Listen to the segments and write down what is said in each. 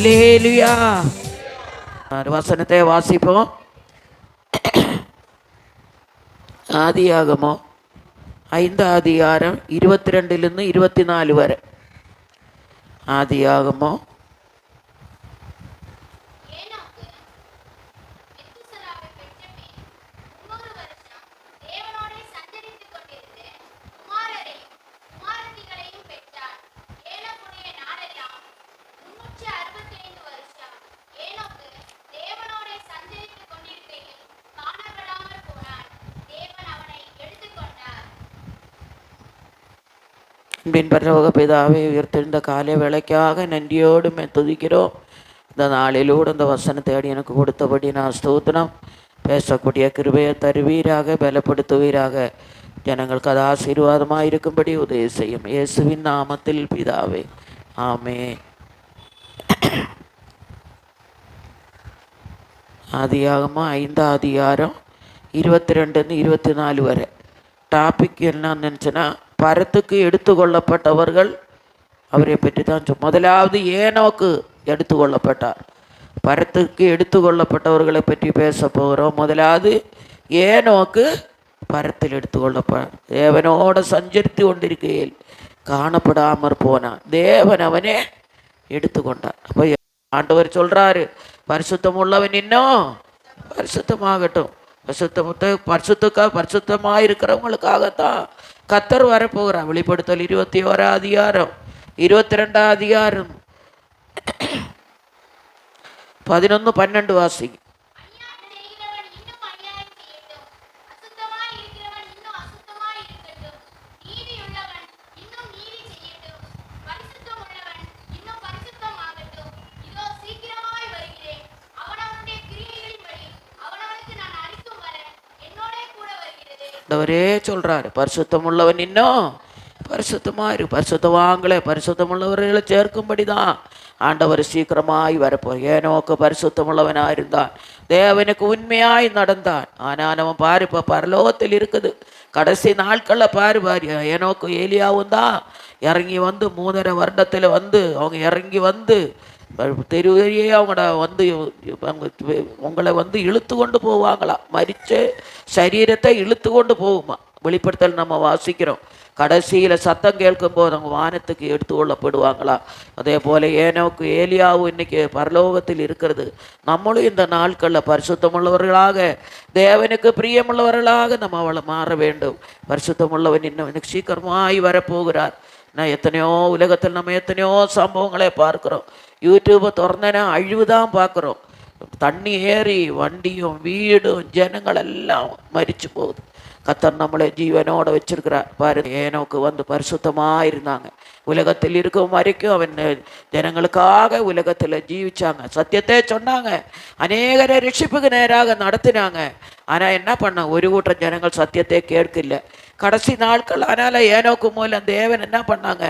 அல்லேலூயா. வசனத்தை வாசிப்போம். ஆதியாகமம் 5ஆம் அதிகாரம் 22 24 வரை. ஆதியாகமம் பரலோக பிதாவே, உயர்த்தெழுந்த காலை வேலைக்காக நன்றியோடு துதிக்கிறோம். இந்த நாளிலூடு இந்த வசனத்தை அடி எனக்கு கொடுத்தபடி நான் ஸ்தோத்திரம். பேசக்கூடிய கிருபையை தருவீராக, பலப்படுத்துவீராக. ஜனங்களுக்கு அது ஆசீர்வாதமாக இருக்கும்படி உதவி செய்யும். இயேசுவின் நாமத்தில் பிதாவே, ஆமென். ஆதியாகமம் 5ஆம் அதிகாரம் 22 24 வரை. டாபிக் என்னன்னு நினச்சுன்னா, பரத்துக்கு எடுத்து கொள்ளப்பட்டவர்கள் அவரை பற்றி தான். முதலாவது ஏனோக்கு எடுத்து கொள்ளப்பட்டார். பரத்துக்கு எடுத்து கொள்ளப்பட்டவர்களை பற்றி பேச போகிறோம். முதலாவது ஏனோக்கு பரத்தில் எடுத்து கொள்ளப்பட்டார். தேவனோட சஞ்சரித்து கொண்டிருக்கையில் காணப்படாமற் போனான். தேவன் அவனே எடுத்துக்கொண்டார். அப்போ ஆண்டவர் சொல்கிறாரு, பரிசுத்தம் உள்ளவன் இன்னும் பரிசுத்தமாகட்டும். பரிசுத்தமாக இருக்கிறவங்களுக்காகத்தான் கர்த்தர் வரப்போகிறார். வெளிப்படுத்தல் 21ஆம் அதிகாரம் 22ஆம் அதிகாரம் 11 12 வாசி. அவரே சொல்றாரு, பரிசுத்தம் உள்ளவன் இன்னும் பரிசுத்தமாயிரு. பரிசுத்தவாங்களே, பரிசுத்தம் உள்ளவர்களை சேர்க்கும்படி தான் ஆண்டவர் சீக்கிரமாய் வரப்போ. ஏனோக்கு பரிசுத்தம் உள்ளவனாக இருந்தான், தேவனுக்கு உண்மையாய் நடந்தான். ஆனால் அவன் பாரு, இப்போ பரலோகத்தில் இருக்குது. கடைசி நாட்களில் பாரு ஏனோக்கு ஏலியாவும் தான் இறங்கி வந்து 3.5 வருடத்தில் வந்து அவங்க இறங்கி வந்து தெருவையே அவங்கள வந்து உங்களை வந்து இழுத்து கொண்டு போவாங்களாம். மரித்த சரீரத்தை இழுத்து கொண்டு போகுமா. வெளிப்படுத்தல் நம்ம வாசிக்கிறோம். கடைசியில் சத்தம் கேட்கும் போது அவங்க வானத்துக்கு எடுத்து கொள்ளப்படுவாங்களாம். அதே போல் ஏனோக்கு ஏலியாவும் இன்னைக்கு பரலோகத்தில் இருக்கிறது. நம்மளும் இந்த நாட்களில் பரிசுத்தமுள்ளவர்களாக, தேவனுக்கு பிரியமுள்ளவர்களாக நம்ம அவளை மாற வேண்டும். பரிசுத்தமுள்ளவன் இன்னும் எனக்கு சீக்கிரமாய் வரப்போகிறார். நான் உலகத்தில் நம்ம எத்தனையோ சம்பவங்களை பார்க்குறோம். யூடியூப்பை திறந்தேன்னா அழிவு தான் பார்க்குறோம். தண்ணி ஏறி வண்டியும் வீடும் ஜனங்கள் எல்லாம் மரிச்சு போகுது. கர்த்தர் நம்மளை ஜீவனோடு வச்சிருக்கிறார். பாரு, ஏனோக்கு வந்து பரிசுத்தமாக இருந்தாங்க. உலகத்தில் இருக்கும் வரைக்கும் அவன் ஜனங்களுக்காக உலகத்தில் ஜீவிச்சாங்க. சத்தியத்தை சொன்னாங்க, அநேகரை ரட்சிப்புக்கு நேராக நடத்தினாங்க. ஆனால் என்ன பண்ண, ஒரு கூட்டம் ஜனங்கள் சத்தியத்தை கேட்கல. கடைசி நாட்கள் அதனால் ஏனோக்கு மூலம் தேவன் என்ன பண்ணாங்க,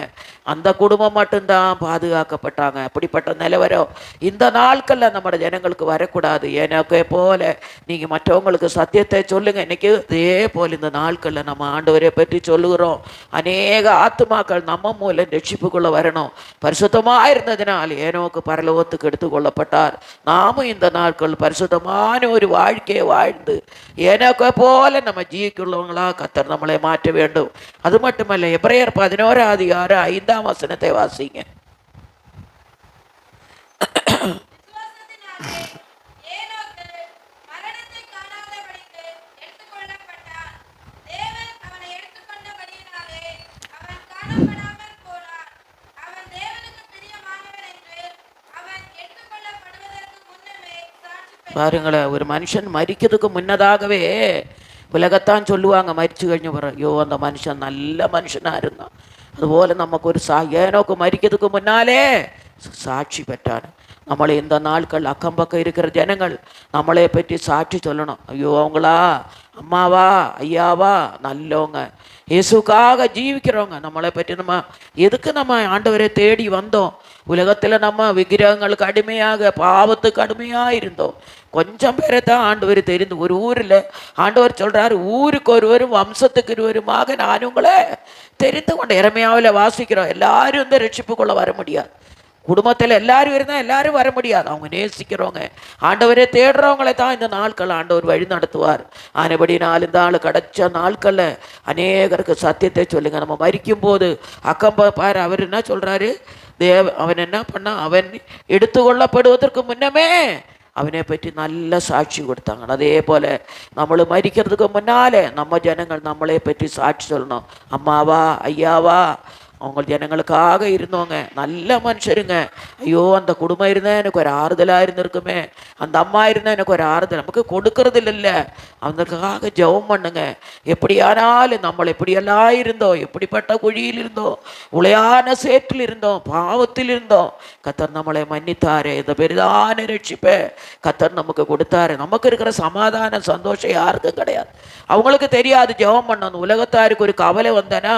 அந்த குடும்பம் மட்டும்தான் பாதுகாக்கப்பட்டாங்க. அப்படிப்பட்ட நிலவரம் இந்த நாட்களில் நம்ம ஜனங்களுக்கு வரக்கூடாது. ஏனோக்கே போல நீங்கள் மற்றவங்களுக்கு சத்தியத்தை சொல்லுங்கள். இன்றைக்கி இதே போல் இந்த நாட்களில் நம்ம ஆண்டவரை பற்றி சொல்லுகிறோம். அநேக ஆத்துமாக்கள் நம்ம மூலம் ரட்சிப்புக்குள்ளே வரணும். பரிசுத்தமாக இருந்ததினால் ஏனோக்கு பரலோகத்துக்கு எடுத்துக்கொள்ளப்பட்டார். நாமும் இந்த நாட்கள் பரிசுத்தமான ஒரு வாழ்க்கையை வாழ்ந்து ஏனோக்கே போல நம்ம ஜீவிக்குள்ளவங்களா கர்த்தர் நம்மளை மாற்ற வேண்டும். அது மட்டுமல்ல, எபிரேயர் 11ஆம் அதிகாரம் 5ஆம் வசனத்தை வாசிங்க. பாருங்களேன், ஒரு மனுஷன் மரிக்கிறதுக்கு முன்னதாகவே உலகத்தான் சொல்லுவாங்க. மரிச்சு കഴിഞ്ഞ பிறகு, ஐயோ அந்த மனுஷன் நல்ல மனுஷனாக இருந்தான். அதுபோல் நமக்கு ஒரு ஏனோக்கு மரிக்கிறதுக்கு முன்னாலே சாட்சி பெற்றான். நம்மளை இந்த நாட்கள் அக்கம் பக்கம் இருக்கிற ஜனங்கள் நம்மளை பற்றி சாட்சி சொல்லணும். ஐயோ அவங்களா அம்மாவா ஐயாவா நல்லவங்க, இயேசுக்காக ஜீவிக்கிறவங்க. நம்மளை பற்றி நம்ம எதுக்கு நம்ம ஆண்டவரை தேடி வந்தோம்? உலகத்தில் நம்ம விக்கிரகங்களுக்கு அடிமையாக, பாவத்துக்கு அடிமையாக இருந்தோம். கொஞ்சம் பேரை தான் ஆண்டவர் தெரிந்து. ஒரு ஊரில் ஆண்டவர் சொல்கிறார், ஊருக்கு ஒருவரும் வம்சத்துக்கு இருவருமாக நான் உங்களை தெரிந்து கொண்ட. எரமையாவில் வாசிக்கிறோம். எல்லாரும் இந்த ரட்சிப்புக்குள்ளே வர முடியாது. குடும்பத்தில் எல்லாரும் இருந்தால் எல்லாரும் வர முடியாது. அவங்க நேசிக்கிறவங்க, ஆண்டவரை தேடுறவங்களை தான் இந்த நாட்கள் ஆண்டவர் வழி நடத்துவார். ஆனபடி இந்த ஆள் கிடைச்ச நாட்களில் அநேகருக்கு சத்தியத்தை சொல்லுங்க. நம்ம மரிக்கும் போது பாரு, அவர் என்ன சொல்கிறாரு, அவன் என்ன பண்ணான், அவன் எடுத்துக்கொள்ளப்படுவதற்கு முன்னமே அவனை பற்றி நல்ல சாட்சி கொடுத்தாங்க. அதே போல் നമ്മൾ மரிக்கிறதுக்கு முன்னாலே நம்ம ஜனங்கள் நம்மளை பற்றி சாட்சி சொல்லணும். அம்மாவா, ஐயாவா, அவங்க ஜனங்களுக்காக இருந்தவங்க நல்ல மனுஷருங்க. ஐயோ, அந்த குடும்பம் இருந்தால் எனக்கு ஒரு ஆறுதலாக இருந்திருக்குமே, அந்த அம்மா இருந்தால் எனக்கு ஒரு ஆறுதல். நமக்கு கொடுக்கறது இல்லை, அவங்களுக்காக ஜெபம் பண்ணுங்க. எப்படியானாலும் நம்மளை எப்படியெல்லாம் இருந்தோம், எப்படிப்பட்ட குழியில் இருந்தோம், உளையான சேற்றில் இருந்தோம், பாவத்தில் இருந்தோம், கத்தர் நம்மளை மன்னித்தாரு. இந்த பெரிதான ரட்சிப்பை கத்தர் நமக்கு கொடுத்தாரு. நமக்கு இருக்கிற சமாதான சந்தோஷம் யாருக்கும் கிடையாது. அவங்களுக்கு தெரியாது ஜெபம் பண்ணணும். உலகத்தாருக்கு ஒரு கவலை வந்தனா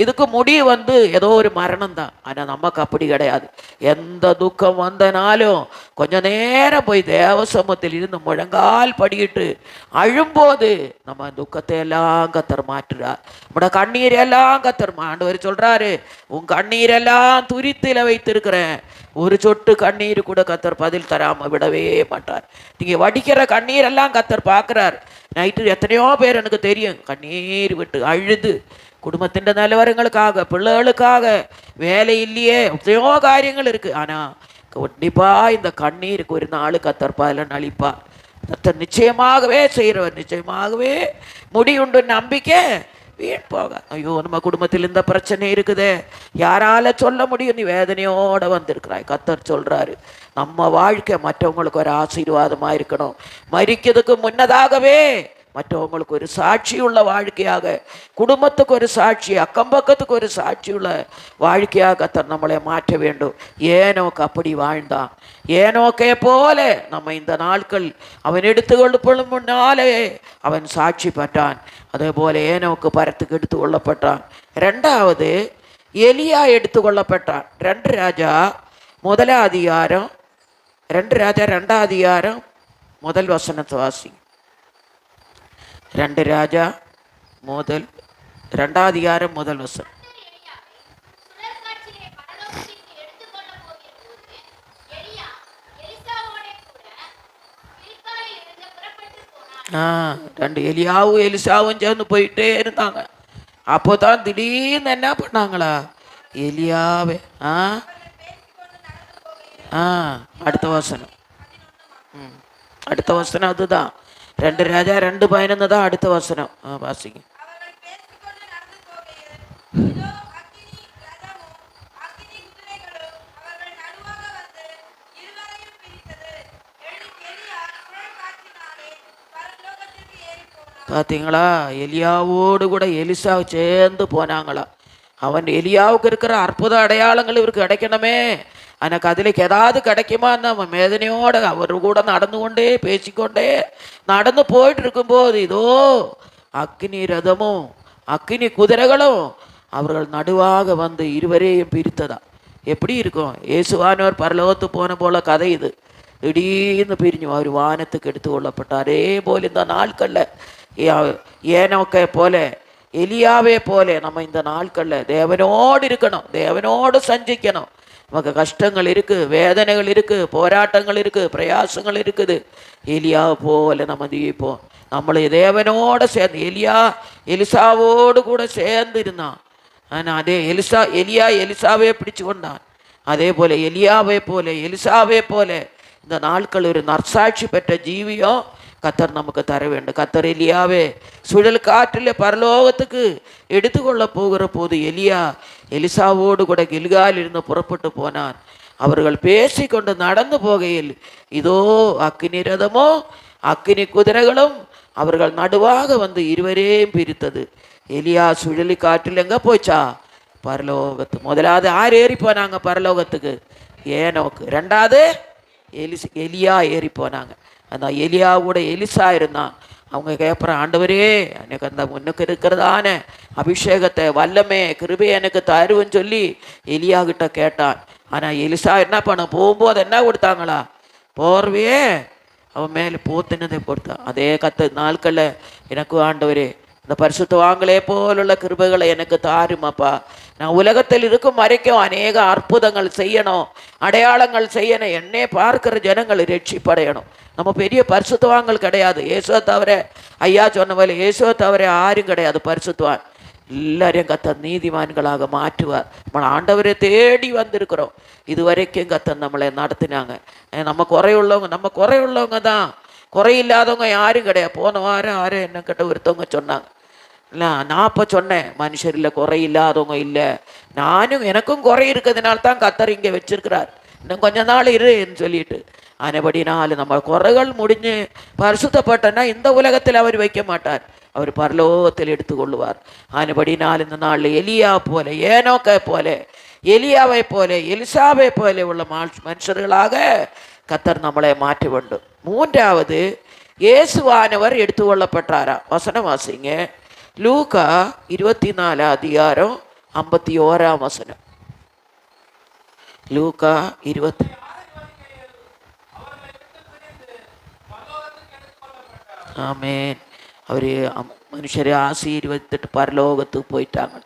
இதுக்கு முடிவு ஏதோ ஒரு மரணம் தான். ஆனால் நமக்கு அப்படி கிடையாது. எந்த துக்கம் வந்தனாலும் கொஞ்ச நேரம் போய் தேவசமத்தில் இருந்து முழங்கால் படிக்கிட்டு அழும்போது நம்ம துக்கத்தை எல்லாம் கத்தர் மாற்றுறார். நம்மட கண்ணீரெல்லாம் கத்தர் ஆண்டவர் சொல்றாரு, உன் கண்ணீரெல்லாம் துரித்தில வைத்திருக்கிறேன், ஒரு சொட்டு கண்ணீர் கூட கத்தர் பதில் தராம விடவே மாட்டார். நீங்க வடிக்கிற கண்ணீரெல்லாம் கத்தர் பார்க்குறார். நைட்டு எத்தனையோ பேர் எனக்கு தெரியும் கண்ணீர் விட்டு அழுது குடும்பத்தின் நிலவரங்களுக்காக, பிள்ளைகளுக்காக, வேலை இல்லையே, எத்தனையோ காரியங்கள் இருக்குது. ஆனால் கண்டிப்பாக இந்த கண்ணீருக்கு ஒரு நாள் கத்தர் பதில் அளிப்பார். கத்தர் நிச்சயமாகவே செய்கிறவர், நிச்சயமாகவே முடியுண்டு நம்பிக்கை வீண் போக. ஐயோ, நம்ம குடும்பத்தில் இந்த பிரச்சனை இருக்குதே, யாரால சொல்ல முடியும், நீ வேதனையோட வந்திருக்கிறாய். கத்தர் சொல்றாரு, நம்ம வாழ்க்கை மற்றவங்களுக்கு ஒரு ஆசீர்வாதமாக இருக்கணும். மரிக்கிறதுக்கு முன்னதாகவே மற்றவங்களுக்கு ஒரு சாட்சியுள்ள வாழ்க்கையாக, குடும்பத்துக்கு ஒரு சாட்சி, அக்கம்பக்கத்துக்கு ஒரு சாட்சியுள்ள வாழ்க்கையாக கத்தர் நம்மளை மாற்ற வேண்டும். ஏனோக்கு அப்படி வாழ்ந்தான். ஏனோக்கே போல நம்ம இந்த நாட்கள் அவன் எடுத்துக்கொள்ளப்படும் முன்னாலே அவன் சாட்சி பெற்றான். அதே போல ஏனோக்கு பரத்துக்கு எடுத்து கொள்ளப்பட்டான். ரெண்டாவது எலியா எடுத்துக்கொள்ளப்பட்டான். 2 ராஜா 1 அதிகாரம் 2 ராஜா 2 அதிகாரம் 1 வசனத்தை வாசி. 2 ராஜா 2 அதிகாரம் 1 வசனம். ரெண்டு எலியாவும் எலிசாவும் சேர்ந்து போயிட்டே இருந்தாங்க. அப்போ தான் திடீர்னு என்ன பண்ணாங்களா, எலியாவே அடுத்த வசனம், அடுத்த வசனம் அதுதான். 2 ராஜா 2:11 தான் அடுத்த வசனம். வாசிங்க. பார்த்தீங்களா, எலியாவோடு கூட எலிசா சேர்ந்து போனாங்களா. அவன் எலியாவுக்கு இருக்கிற அற்புத அடையாளங்கள் இவருக்கு கிடைக்கணுமே, எனக்கு அதில் ஏதாவது கிடைக்குமான்னு அவன் வேதனையோடு அவர் கூட நடந்து கொண்டே பேசிக்கொண்டே நடந்து போயிட்டு இருக்கும்போது இதோ அக்கினி ரதமும் அக்கினி குதிரைகளும் அவர்கள் நடுவாக வந்து இருவரையும் பிரித்ததா. எப்படி இருக்கும், இயேசுவானவர் பரலோகத்து போன போல கதை இது. திடீர்னு பிரிஞ்சு அவர் வானத்துக்கு எடுத்து கொள்ளப்பட்டார். அதே போல் இந்த நாட்களில் ஏனோக்கை போல எலியாவே போல நம்ம இந்த நாட்களில் தேவனோடு இருக்கணும், தேவனோடு சஞ்சிக்கணும். நமக்கு கஷ்டங்கள் இருக்குது, வேதனைகள் இருக்குது, போராட்டங்கள் இருக்குது, பிரயாசங்கள் இருக்குது. எலியா போல நம்ம ஜீவிப்போம். நம்மளை தேவனோடு சேர்ந்து, எலிசாவோடு கூட சேர்ந்து இருந்தான். ஆனால் அதே எலிசாவே பிடிச்சு கொண்டான். அதே போல எலியாவே போல எலிசாவே போல இந்த நாட்கள் ஒரு நற்சாட்சி பெற்ற ஜீவியம் கத்தர் நமக்கு தர வேண்டும். கத்தர் எலியாவே சுழல் காற்றில் பரலோகத்துக்கு எடுத்துக்கொள்ள போகிற போது எலிசாவோடு கூட கில்காலில் இருந்து புறப்பட்டு போனான். அவர்கள் பேசி கொண்டு நடந்து போகையில் இதோ அக்கினி ரதமோ அக்கினி குதிரைகளும் அவர்கள் நடுவாக வந்து இருவரையும் பிரித்தது. எலியா சுழலி காற்றில் எங்கே போச்சா, பரலோகத்து. முதலாவது யார் ஏறி போனாங்க பரலோகத்துக்கு, ஏனோக்கு. ரெண்டாவது எலியா ஏறி போனாங்க. அந்த எலியாவோட எலிசா இருந்தான். அவங்க கேட்குற, ஆண்டவரே எனக்கு அந்த முன்னுக்கு இருக்கிறதான அபிஷேகத்தை, வல்லமே, கிருபையை எனக்கு தருவுன்னு சொல்லி எலியா கிட்ட கேட்டான். ஆனால் எலிசா என்ன பண்ண, போகும்போது என்ன கொடுத்தாங்களா, போர்வையே அவன் மேலே போத்தினதை கொடுத்தான். அதே நாட்களில் எனக்கு ஆண்டவரே இந்த அந்த பரிசுத்தவான்களே போலுள்ள கிருபைகளை எனக்கு தாருமாப்பா. நான் உலகத்தில் இருக்கும் வரைக்கும் அநேக அற்புதங்கள் செய்யணும், அடையாளங்கள் செய்யணும், என்னே பார்க்கிற ஜனங்கள் ரட்சிப்படையணும். நம்ம பெரிய பரிசுத்தவான்கள் கிடையாது. இயேசுவை தவிர, ஐயா சொன்ன போல இயேசுவை தவிர யாரும் கிடையாது பரிசுத்தவான். எல்லாரையும் கத்தர் நீதிமான்களாக மாற்றுவார். நம்ம ஆண்டவரை தேடி வந்திருக்கிறோம். இதுவரைக்கும் கத்தர் நம்மளை நடத்தினாங்க. நம்ம குறையுள்ளவங்க தான், குறையில்லாதவங்க யாரும் கிடையாது. போன வாரம் யாரும் என்ன கிட்ட ஒருத்தவங்க சொன்னாங்க, இல்லை நான் அப்போ சொன்னேன், மனுஷரில் குறை இல்லாதவங்க இல்லை, நானும் எனக்கும் குறை இருக்கிறதுனால தான் கத்தர் இங்கே வச்சிருக்கிறார், இன்னும் கொஞ்ச நாள் இருன்னு சொல்லிட்டு. ஆனபடினால் நம்ம குறைகள் முடிஞ்சு பரிசுத்தப்பட்டனா இந்த உலகத்தில் அவர் வைக்க மாட்டார், அவர் பரலோகத்தில் எடுத்துக்கொள்ளுவார். ஆனபடினால் இந்த நாளில் எலியா போல, ஏனோக்கை போல, எலியாவை போல, எலிசாவை போல உள்ள மனுஷர்களாக கத்தர் நம்மளை மாற்றி வேண்டும். மூன்றாவது, இயேசுவானவர் எடுத்துக்கொள்ளப்பட்டாரா? வசனம் வாசிங்க. லூக்கா 24:51. லூக்கா 20. ஆமேன். அவர் மனுஷரை ஆசீர்வதித்துட்டு பரலோகத்துக்கு போயிட்டாங்க.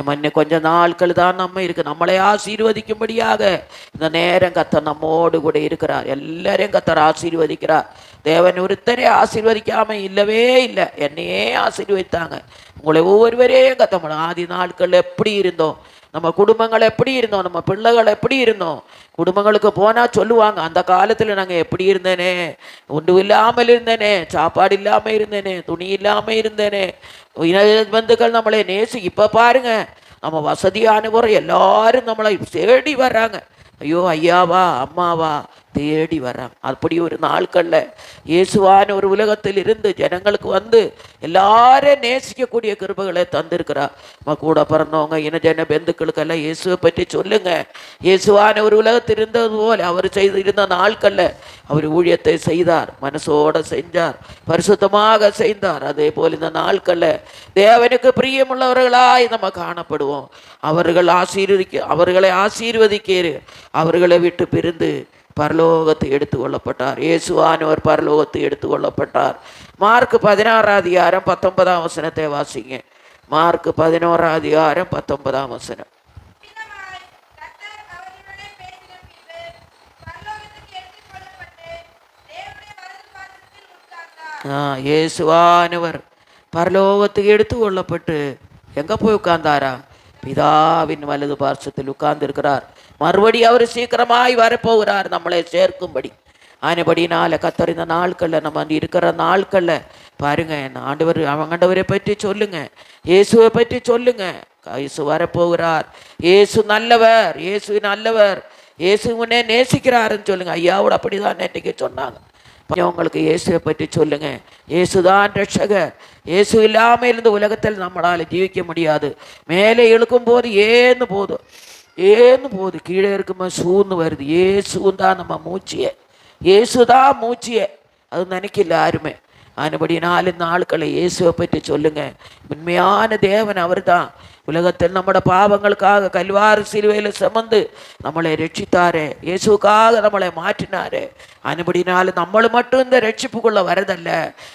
மண்ணு கொஞ்ச நாட்கள் தான் நம்ம இருக்கு, நம்மளை ஆசீர்வதிக்கும்படியாக இந்த நேரம் கத்தர் நம்மோடு கூட இருக்கிறார். எல்லாரையும் கத்தர் ஆசீர்வதிக்கிறார். தேவன் ஒருத்தரே ஆசீர்வதிக்காம இல்லவே இல்லை, என்னையே ஆசீர்வதித்தாங்க. உங்களை ஒவ்வொருவரையும் கத்தம். ஆதி நாட்கள் எப்படி இருந்தோம், நம்ம குடும்பங்கள் எப்படி இருந்தோம், நம்ம பிள்ளைகள் எப்படி இருந்தோம். குடும்பங்களுக்கு போனால் சொல்லுவாங்க, அந்த காலத்தில் நாங்கள் எப்படி இருந்தேனே, ஒன்று இல்லாமல் இருந்தேனே, சாப்பாடு இல்லாமல் இருந்தேனே, துணி இல்லாமல் இருந்தேனே, பந்துக்கள் நம்மளை நேசி. இப்போ பாருங்க, நம்ம வசதியான முறை எல்லாரும் நம்மளை தேடி வர்றாங்க. ஐயோ ஐயாவா அம்மாவா தேடி வர்றாங்க. அப்படி ஒரு நாட்களில் இயேசுவான ஒரு உலகத்தில் இருந்து ஜனங்களுக்கு வந்து எல்லாரும் நேசிக்கக்கூடிய கிருபைகளை தந்திருக்கிறார். நம்ம கூட பிறந்தவங்க இனஜன பெந்துக்களுக்கெல்லாம் இயேசுவை பற்றி சொல்லுங்க. இயேசுவான ஒரு உலகத்தில் இருந்தது போல் அவர் இருந்த நாட்களில் அவர் ஊழியத்தை செய்தார், மனசோடு செஞ்சார், பரிசுத்தமாக செய்தார். அதே போல் இந்த நாட்களில் தேவனுக்கு பிரியமுள்ளவர்களாய் நம்ம காணப்படுவோம். அவர்களை ஆசீர்வதிக்க அவர்களை விட்டு பிரிந்து பரலோகத்தை எடுத்துக்கொள்ளப்பட்டார். இயேசுவானவர் பரலோகத்தை எடுத்துக்கொள்ளப்பட்டார். மார்க் 16:19 வாசிங்க. மார்க் 16:19. இயேசுவானவர் பரலோகத்துக்கு எடுத்துக்கொள்ளப்பட்டு எங்க போய் உட்கார்ந்தாரா? பிதாவின் வலது பார்சத்தில் உட்கார்ந்து இருக்கிறார். மறுபடி அவர் சீக்கிரமாய் வரப்போகிறார் நம்மளை சேர்க்கும்படி. ஆனபடினால கத்தர் இந்த நாட்களில் நம்ம இருக்கிற நாட்களில் பாருங்க, ஆண்டவரை பற்றி சொல்லுங்க, இயேசுவை பற்றி சொல்லுங்க. இயேசு வரப்போகிறார், இயேசு நல்லவர், இயேசு நல்லவர், இயேசு உன்னே நேசிக்கிறாருன்னு சொல்லுங்க. ஐயாவோட அப்படிதான் நேற்றைக்கு சொன்னாங்க. உங்களுக்கு இயேசுவை பற்றி சொல்லுங்க. இயேசுதான் ரட்சகர். இயேசு இல்லாமல் இருந்து உலகத்தில் நம்மளால் ஜீவிக்க முடியாது. மேலே இழுக்கும் போது ஏன்னு போகுது, கீழே இருக்கும்போது சூழ்ந்து வருது. இயேசுவும் தான் நம்ம மூச்சியே, இயேசுதான் மூச்சியே, அது நினைக்கல யாருமே. அதுபடி 4 நாட்களை இயேசுவை பற்றி சொல்லுங்க. உண்மையான தேவன் அவர் தான். உலகத்தில் நம்மளோட பாவங்களுக்காக கல்வாரி சிலுவையில் சுமந்து நம்மளை ரட்சித்தாரே, இயேசுக்காக நம்மளை மாற்றினாரே. அதுபடினால நம்மளை மட்டும் இந்த ரட்சிப்புக்குள்ள வரதல்ல,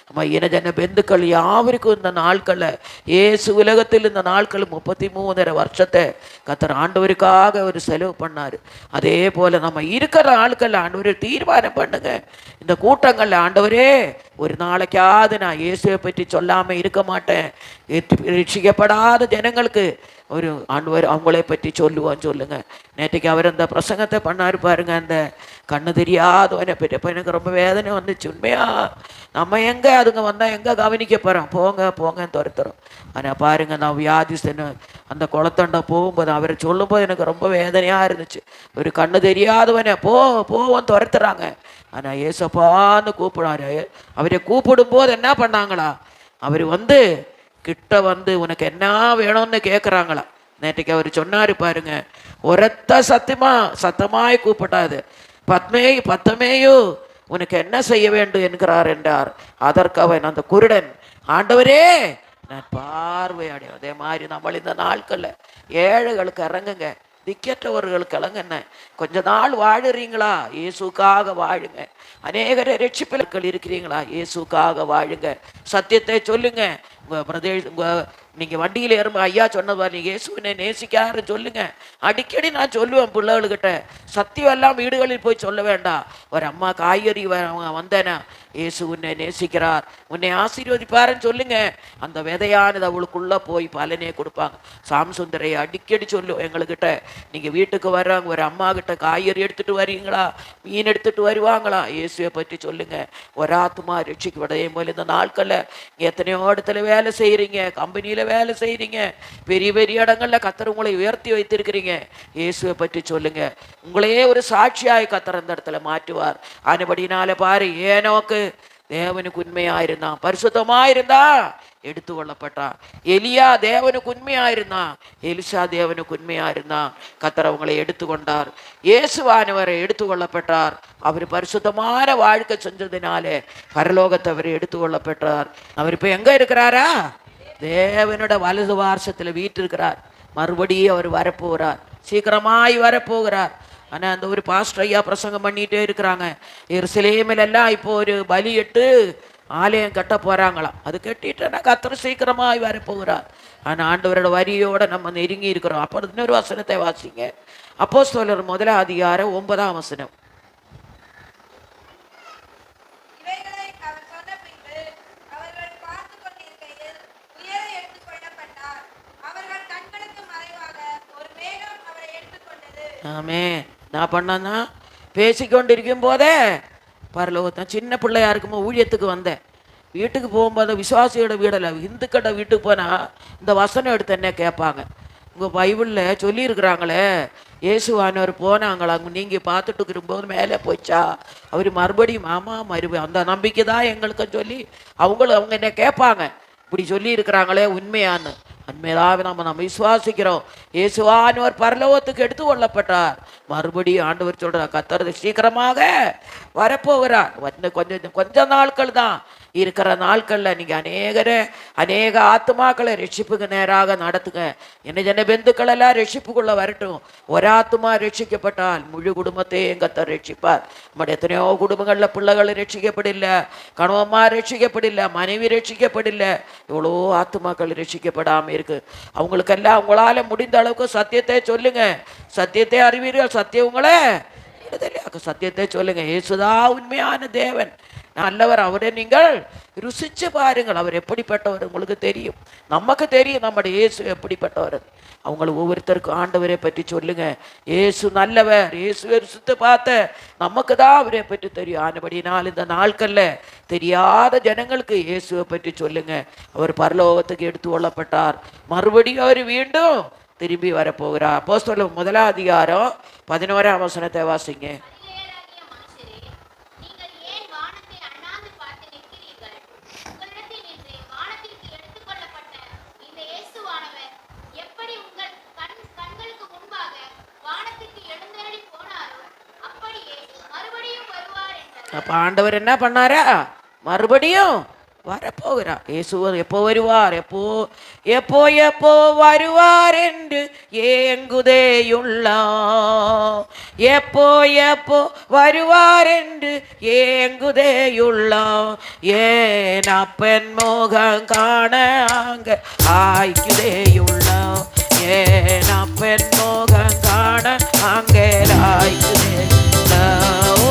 நம்ம இனஜன பெந்துக்கள் யாவருக்கும் இந்த நாட்களில் இயேசு உலகத்தில் இந்த நாட்கள் 33 வருஷத்தை கத்தர் ஆண்டவருக்காக ஒரு செலவு பண்ணார். அதே போல் நம்ம இருக்கிற ஆட்கள் ஆண்டவரை தீர்மானம் பண்ணுங்க. இந்த கூட்டங்களில் ஆண்டவரே ஒரு நாளைக்காவது நான் இயேசுவை பற்றி சொல்லாமல் இருக்க மாட்டேன், ரட்சிக்கப்படாத ஜனங்களுக்கு ஒரு ஆண்டவர் அவங்களே பற்றி சொல்லுங்க. நேற்றுக்கு அவர் அந்த பிரசங்கத்தை பண்ணாரு பாருங்க, அந்த கண்ணு தெரியாதவனை பற்றி. அப்போ எனக்கு ரொம்ப வேதனை வந்துச்சு. உண்மையா நம்ம எங்கே அதுங்க வந்தால் எங்கே கவனிக்க போகிறோம், போங்கன்னு துரத்துறோம். ஆனால் பாருங்க, நான் வியாதிஸ்தனு அந்த குளத்தண்டை போகும்போது அவரை சொல்லும்போது எனக்கு ரொம்ப வேதனையாக இருந்துச்சு. ஒரு கண்ணு தெரியாதவனை போவோன்னு துரத்துறாங்க. ஆனால் ஏசப்பான்னு கூப்பிடாரு. அவரை கூப்பிடும்போது என்ன பண்ணாங்களா, அவர் கிட்ட உனக்கு என்ன வேணும்னு கேட்குறாங்களா. நேற்றுக்கு அவர் சொன்னார் பாருங்க, ஒரத்த சத்தமாய் கூப்பிட்டாது, பத்தமேயோ உனக்கு என்ன செய்ய வேண்டும் என்கிறார் என்றார். அதற்கு அவன் அந்த குருடன், ஆண்டவரே நான் பார்வையாடி. அதே மாதிரி நம்ம இந்த நாட்களில் ஏழைகளுக்கு இறங்குங்க, திக்கற்றவர்களுக்கு இறங்குங்க. கொஞ்ச நாள் வாழுறீங்களா, இயேசுக்காக வாழுங்க. அநேகரை ரட்சிப்பில் இருக்கிறீங்களா, இயேசுக்காக வாழுங்க. சத்தியத்தை சொல்லுங்க, உங்கள் பிரதேஷ் நீங்கள் வண்டியில் ஏறும்போது ஐயா சொன்னது பாரு, நீங்கள் இயேசுவினை நேசிக்காருன்னு சொல்லுங்க. அடிக்கடி நான் சொல்லுவேன் பிள்ளைகள்கிட்ட. சத்தியம் எல்லாம் வீடுகளில் போய் சொல்ல வேண்டாம். ஒரு அம்மா காய்கறி வந்தேனா, இயேசு உன்னை நேசிக்கிறார், உன்னை ஆசீர்வதிப்பாருன்னு சொல்லுங்க. அந்த விதையானது அவளுக்குள்ளே போய் பலனே கொடுப்பாங்க. சாம்சுந்தரை அடிக்கடி சொல்லும் எங்கள்கிட்ட, நீங்கள் வீட்டுக்கு வர்றாங்க ஒரு அம்மா கிட்ட காய்கறி எடுத்துகிட்டு வரீங்களா, மீன் எடுத்துகிட்டு வருவாங்களா, இயேசுவை பற்றி சொல்லுங்க. ஒரு ஆத்மா ரட்சிக்கப்படையே போல இந்த நாட்களில் எத்தனையோ இடத்துல வேலை செய்கிறீங்க, கம்பெனியில் வேலை செய்கிறீங்க, பெரிய பெரிய இடங்களில் கர்த்தர் உங்களை உயர்த்தி வைத்திருக்கிறீங்க. இயேசுவை பற்றி சொல்லுங்க. உங்களையே ஒரு சாட்சியாய் கர்த்தர் அந்த இடத்துல மாற்றுவார். அதுபடினால பாரு, ஏனோக்கு தேவனுக்கு உண்மையாயிருந்தான், பரிசுத்தமாயிருந்தா எடுத்து கொள்ளப்பட்டான். எலியா தேவனுக்கு உண்மையாயிருந்தான், எலிசா தேவனுக்கு உண்மையாயிருந்தான், கர்த்தர் அவங்களை எடுத்துக்கொண்டார். இயேசுவானவரை எடுத்து கொள்ளப்பட்டார். அவர் பரிசுத்தமான வாழ்க்கை செஞ்சதுனாலே பரலோகத்தை அவர் எடுத்து கொள்ளப்பட்டார். அவர் இப்போ எங்கே இருக்கிறாரா? தேவனோட வலது வாரசத்தில் வீட்டிருக்கிறார். மறுபடியும் அவர் வரப்போகிறார், சீக்கிரமாய் வரப்போகிறார். ஆனால் அந்த ஒரு பாஸ்டர் ஐயா பிரசங்கம் பண்ணிகிட்டே இருக்கிறாங்க, எருசலேமிலெல்லாம் இப்போ ஒரு பலியிட்டு ஆலயம் கட்ட போகிறாங்களாம். அது கட்டிட்டேன்னா கர்த்தர் சீக்கிரமாய் வரப்போகிறார். ஆனால் ஆண்டவரோட வரியோடு நம்ம நெருங்கி இருக்கிறோம். அப்புறம் இன்னொரு வசனத்தை வாசிங்க, அப்போஸ்தலர் 1:9. ஆமே. நான் பண்ணா பேசிக்கொண்டிருக்கும் போதே பரலோகத்தான். சின்ன பிள்ளையா இருக்கும்போது ஊழியத்துக்கு வந்தேன். வீட்டுக்கு போகும்போது விசுவாசியோட வீடலை இந்துக்கட வீட்டுக்கு போனால் இந்த வசனம் எடுத்து என்ன கேட்பாங்க, உங்கள் பைபிளில் சொல்லியிருக்கிறாங்களே இயேசுவானவர் போனாங்களா, நீங்கள் பார்த்துட்டு இருக்கும்போது மேலே போச்சா, அவர் மறுபடியும் அந்த நம்பிக்கை தான் எங்களுக்கு சொல்லி அவங்க என்ன கேட்பாங்க, இப்படி சொல்லியிருக்கிறாங்களே உண்மையான்னு. உண்மையாக நம்ம விசுவாசிக்கிறோம். இயேசுவானவர் பரலோகத்துக்கு எடுத்து கொள்ளப்பட்டார். மறுபடியும் ஆண்டவர் சொல்கிறார், கர்த்தர் சீக்கிரமாக வரப்போகிறார். கொஞ்ச நாட்கள் தான் இருக்கிற நாட்களில் நீங்கள் அநேக ஆத்மாக்களை ரட்சிப்புக்கு நேராக நடத்துங்க. என்ன பெந்துக்கள் எல்லாம் ரட்சிப்புக்குள்ளே வரட்டும். ஒரு ஆத்மா ரட்சிக்கப்பட்டால் முழு குடும்பத்தையும் கர்த்தர் ரட்சிப்பார். நம்முடைய எத்தனையோ குடும்பங்களில் பிள்ளைகள் ரட்சிக்கப்படல, கணவன்மா ரட்சிக்கப்படல, மனைவி ரட்சிக்கப்படல, எவ்வளோ ஆத்மாக்கள் ரட்சிக்கப்படாமல் இருக்கு. அவங்களுக்கெல்லாம் அவங்களால முடிந்த அளவுக்கு சத்தியத்தை சொல்லுங்க. சத்தியத்தை அறிவீர்கள், சத்தியம் உங்களை சத்தியத்தை சொல்லுங்க. இயேசுதா உண்மையான தேவன், நல்லவர், அவரை நீங்கள் ருசிச்சு பாருங்கள். அவர் எப்படிப்பட்டவர் உங்களுக்கு தெரியும், நமக்கு தெரியும் நம்முடைய இயேசு எப்படிப்பட்டவர். அவங்களுக்கு ஒவ்வொருத்தருக்கும் ஆண்டவரை பற்றி சொல்லுங்க. இயேசு நல்லவர், இயேசுவை ருசித்து பார்த்த நமக்கு தான் அவரை பற்றி தெரியும். ஆனபடினால் இந்த நாட்களில் தெரியாத ஜனங்களுக்கு இயேசுவை பற்றி சொல்லுங்க. அவர் பரலோகத்துக்கு எடுத்து கொள்ளப்பட்டார், மறுபடியும் அவர் மீண்டும் திரும்பி வரப்போகிறார். அப்போஸ்தலர் 1:11 வாசிங்க. அப்போ ஆண்டவர் என்ன பண்ணாரா, மறுபடியும் வரப்போகிறார். இயேசு எப்போ வருவார், எப்போ எப்போ எப்போ வருவார் என்று ஏங்குதேயுள்ளோம். எப்போ எப்போ வருவார் என்று ஏங்குதேயுள்ளோம். ஏன் அப்பன் முகம் காண அங்க ஆய்க்குதேயுள்ளோம். ஏன் அப்பன் முகம் காண அங்கே ஆய்க்குதேயுள்ளோம். ஓ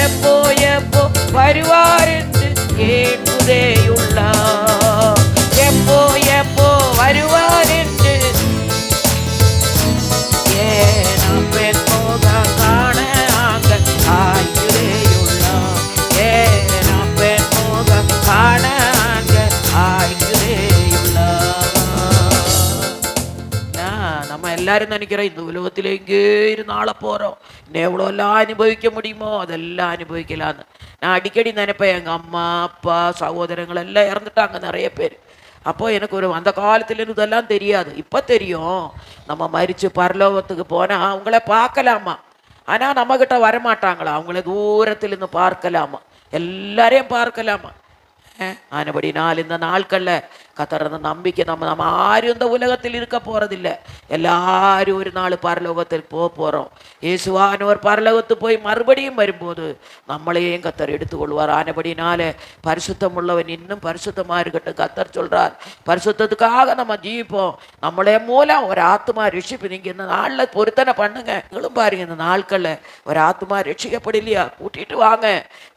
எப்போ எப்போ வருவார் என்று ஏங்குதேயுள்ளோம். எப்போ எப்போ வருவார் என்று ஏன் அப்பன் முகம் காண அங்க ஆய்க்குதேயுள்ளோம். ஏன் அப்பன் முகம் காண அங்க ஆய்க்குதேயுள்ளோம். நம்ம எல்லாரும் நினைக்கிறோம் இந்த உலகத்தில் எங்கே இருந்தால போகிறோம், இன்னும் எவ்வளோலாம் அனுபவிக்க முடியுமோ அதெல்லாம் அனுபவிக்கலான்னு. நான் அடிக்கடி நினைப்பேன், எங்கள் அம்மா அப்பா சகோதரங்கள் எல்லாம் இறந்துட்டாங்க நிறைய பேர். அப்போது எனக்கு அந்த காலத்தில் இதெல்லாம் தெரியாது, இப்போ தெரியும். நம்ம மரித்து பரலோகத்துக்கு போனால் அவங்கள பார்க்கலாமா, ஆனால் நம்மக்கிட்ட வரமாட்டாங்களா, அவங்கள தூரத்துலேருந்து பார்க்கலாமா, எல்லாரையும் பார்க்கலாமா. ஆனபடி இந்த நாட்களில் கத்தர் நம்பிக்கை நம்ம ஆரும் இந்த உலகத்தில் இருக்க போறதில்லை. எல்லாரும் ஒரு நாள் பரலோகத்தில் போகிறோம். இயேசுவானவர் பரலோகத்து போய் மறுபடியும் வரும்போது நம்மளையும் கத்தர் எடுத்துக்கொள்வார். ஆனபடினாலே பரிசுத்தம் உள்ளவன் இன்னும் பரிசுத்தமாக இருக்கட்டும். கத்தர் சொல்றார், பரிசுத்தத்துக்காக நம்ம ஜீவிப்போம். நம்மளே மூலம் ஒரு ஆத்மா ரட்சிப்பு. நீங்கள் இந்த நாளில் பொருத்தனை பண்ணுங்க. நீங்களும் பாருங்க, இந்த நாட்களில் ஒரு ஆத்மா ரட்சிக்கப்படலையா, கூட்டிட்டு வாங்க.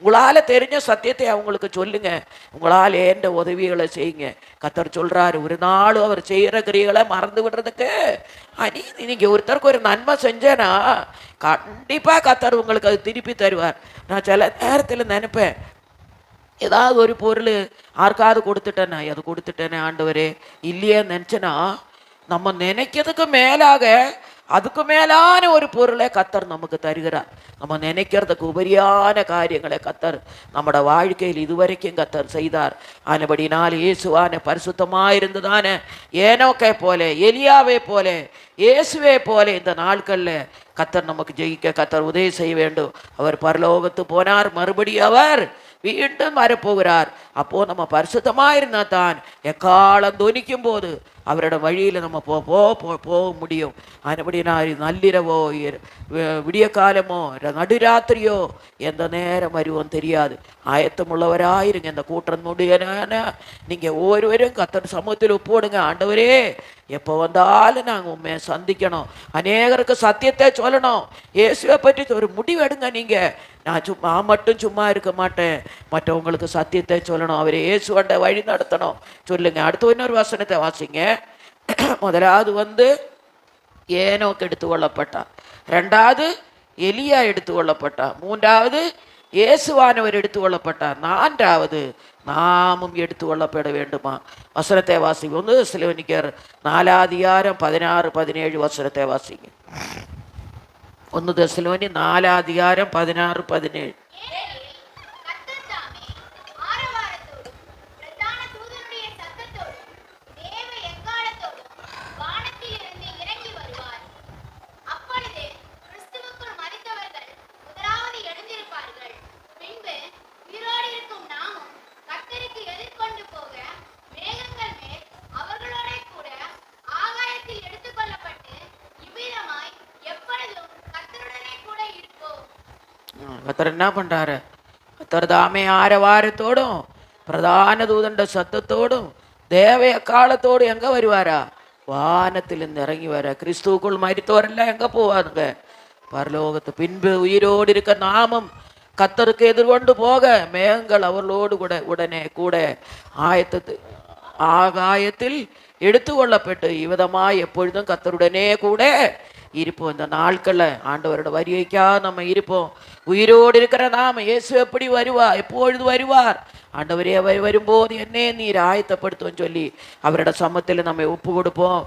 உங்களால் தெரிஞ்ச சத்தியத்தை அவங்களுக்கு சொல்லுங்க. உங்களால் ஏண்ட உதவிகளை செய்யுங்க. கத்தர் சொல்றாரு, ஒரு நாள் அவர் செய்கிற கிரிகளை மறந்து விடுறதுக்கு நீங்க ஒருத்தருக்கு ஒரு நன்மை செஞ்சேன்னா கண்டிப்பா கத்தர் உங்களுக்கு அது திருப்பி தருவார். நான் சில நேரத்தில் நினைப்பேன், ஏதாவது ஒரு பொருள் யாருக்காவது கொடுத்துட்டேன்னா, அது கொடுத்துட்டேனே ஆண்டவரே இல்லையேன்னு நினச்சேன்னா, நம்ம நினைக்கிறதுக்கு மேலாக அதுக்கு மேலான ஒரு பொருளை கத்தர் நமக்கு தருகிறார். நம்ம நினைக்கிறதுக்கு உபரியான காரியங்களை கத்தர் நம்மட வாழ்க்கையில் இதுவரைக்கும் கத்தர் செய்தார். ஆனபடினால் இயேசுவான பரிசுத்தமாக இருந்ததான ஏனோக்கை போல, எலியாவை போல, இயேசுவை போல இந்த நாட்களில் கத்தர் நமக்கு ஜெயிக்க கத்தர் உதவி செய்ய வேண்டும். அவர் பரலோகத்து போனார், மறுபடியும் அவர் மீண்டும் வரப்போகிறார். அப்போ நம்ம பரிசுத்தமாக இருந்தால் தான் எக்காலம் துணிக்கும் போது அவரோட வழியில் நம்ம போக முடியும். அதுபடி நான் நள்ளிரவோ விடிய காலமோ நடுராத்திரியோ எந்த நேரம் வருவோம் தெரியாது. ஆயத்தமுள்ளவராயிருங்க. இந்த கூட்டம் முடியன நீங்கள் ஒவ்வொருவரும் கத்தர் சமூகத்தில் ஒப்புடுங்க. ஆண்டவரே, எப்போ வந்தாலும் நாங்கள் உண்மையை சந்திக்கணும், அநேகருக்கு சத்தியத்தை சொல்லணும், இயேசுவை பற்றி ஒரு முடிவெடுங்க. நீங்கள் நான் மட்டும் சும்மா இருக்க மாட்டேன், மற்றவங்களுக்கு சத்தியத்தை சொல்லணும், அவரை இயேசுவண்ட வழி நடத்தணும் சொல்லுங்க. அடுத்து இன்னொரு வசனத்தை வாசிங்க. முதலாவது ஏனோக்கு எடுத்துக்கொள்ளப்பட்டார், ரெண்டாவது எலியா எடுத்துக்கொள்ளப்பட்டார், மூன்றாவது இயேசுவானவர் எடுத்துக்கொள்ளப்பட்டார், நான்காவது நாமும் எடுத்துக்கொள்ளப்பட வேண்டுமா? வசனத்தை வாசிங்க. 1 தெசலோனிக்கர் 4:16-17 வசனத்தை வாசிங்க. 1 தெசலோனி 4:16-17. கத்தர் என்ன பண்றாரு? கத்தர் தாமே ஆரவாரத்தோடும் பிரதான தூதண்ட சத்தத்தோடும் தேவ எக்காலத்தோடும் எங்க வருவாரா? வானத்திலிருந்து இறங்கி வர. கிறிஸ்துவுக்குள் மரித்தோரெல்லாம் எங்க போவாங்க? பரலோகத்து. பின்பு உயிரோடு இருக்க நாமும் கத்தருக்கு எதிர்கொண்டு போக மேகங்கள் அவர்களோடு உடனே கூட ஆகாயத்தில் எடுத்து கொள்ளப்பட்டு இவ்விதமாய் எப்பொழுதும் கத்தருடனே கூட இருப்போம். இந்த நாட்களில் ஆண்டவரோட வருகைக்காக நம்ம இருப்போம். உயிரோடு இருக்கிற நாம் இயேசு எப்படி வருவார், எப்பொழுது வருவார், ஆண்டவரே அவர் வரும்போது என்னே நீர் ஆயத்தப்படுத்தும் சொல்லி அவரோட சமத்தில் நம்ம ஒப்பு கொடுப்போம்.